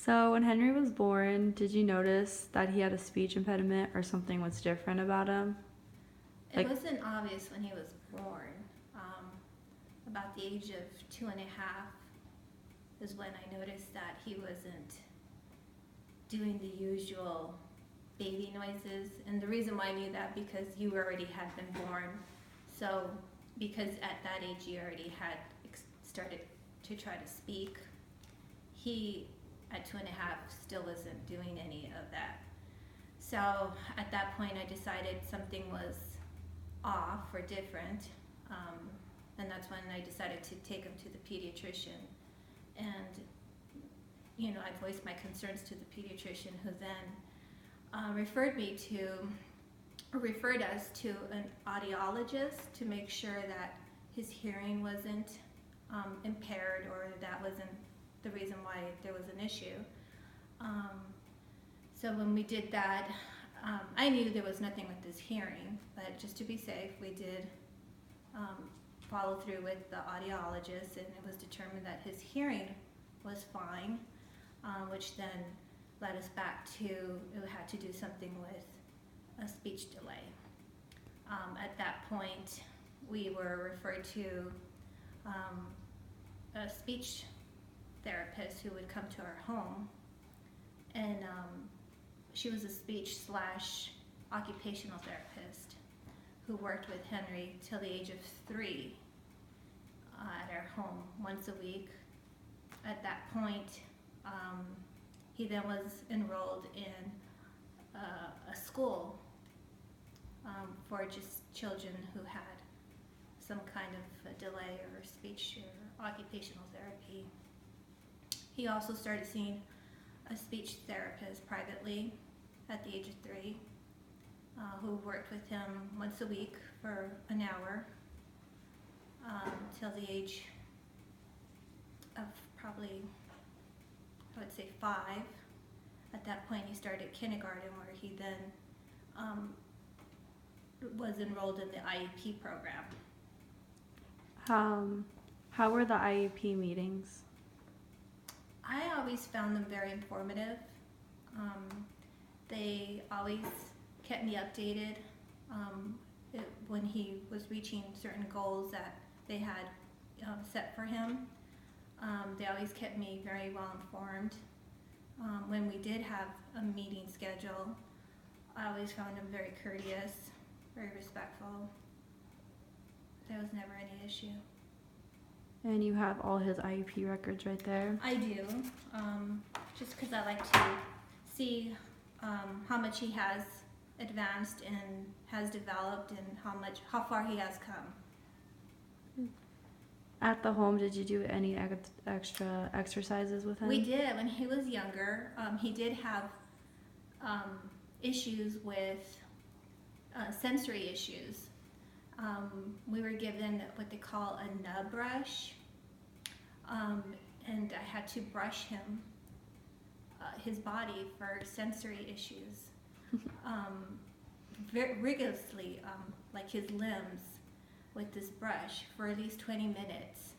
So, when Henry was born, did you notice that he had a speech impediment or something was different about him? It Like, wasn't obvious when he was born. About the age of 2.5 is when I noticed that he wasn't doing the usual baby noises. And the reason why I knew that because you already had been born. So because at that age you already had started to try to speak, he at 2.5 still wasn't doing any of that. So at that point I decided something was off or different, and that's when I decided to take him to the pediatrician. And I voiced my concerns to the pediatrician, who then referred us to an audiologist to make sure that his hearing wasn't impaired, or that wasn't the reason why there was an issue. So when we did that, I knew there was nothing with his hearing, but just to be safe, we did follow through with the audiologist, and it was determined that his hearing was fine, which then led us back to it had to do something with a speech delay. At that point, we were referred to a speech therapist who would come to our home, and she was a speech / occupational therapist who worked with Henry till the age of 3 at our home once a week. At that point, he then was enrolled in a school for just children who had some kind of a delay or speech or occupational therapy. He also started seeing a speech therapist privately at the age of 3, who worked with him once a week for an hour till the age of probably, I would say 5. At that point he started kindergarten, where he then was enrolled in the IEP program. how were the IEP meetings? I always found them very informative. They always kept me updated when he was reaching certain goals that they had set for him. They always kept me very well informed. When we did have a meeting schedule, I always found him very courteous, very respectful. There was never any issue. And you have all his IEP records right there. I do, just because I like to see how much he has advanced and has developed, and how far he has come. At the home, did you do any extra exercises with him? We did. When he was younger, he did have issues with sensory issues. We were given what they call a nub brush, and I had to brush his body for sensory issues very rigorously, like his limbs, with this brush for at least 20 minutes.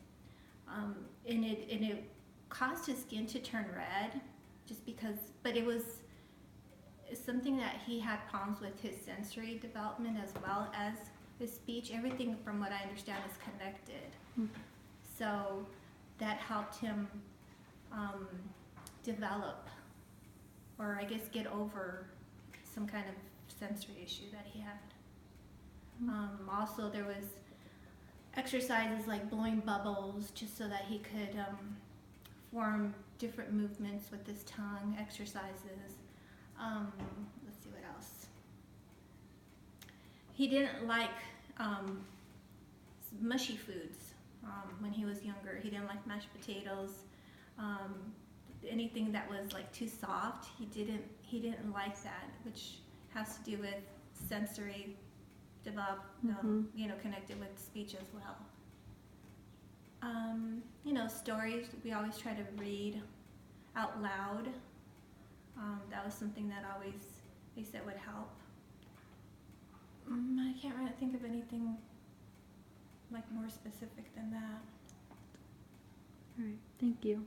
And it caused his skin to turn red, just because, but it was something that he had problems with his sensory development as well as his speech. Everything, from what I understand, is connected. So that helped him develop, or I guess get over some kind of sensory issue that he had. Also, there was exercises like blowing bubbles, just so that he could form different movements with his tongue, exercises. Let's see what else. He didn't like mushy foods when he was younger. He didn't like mashed potatoes. Anything that was like too soft, he didn't like that, which has to do with sensory development, connected with speech as well. Stories, we always try to read out loud. That was something that always they said would help. I can't really think of anything like more specific than that. All right, thank you.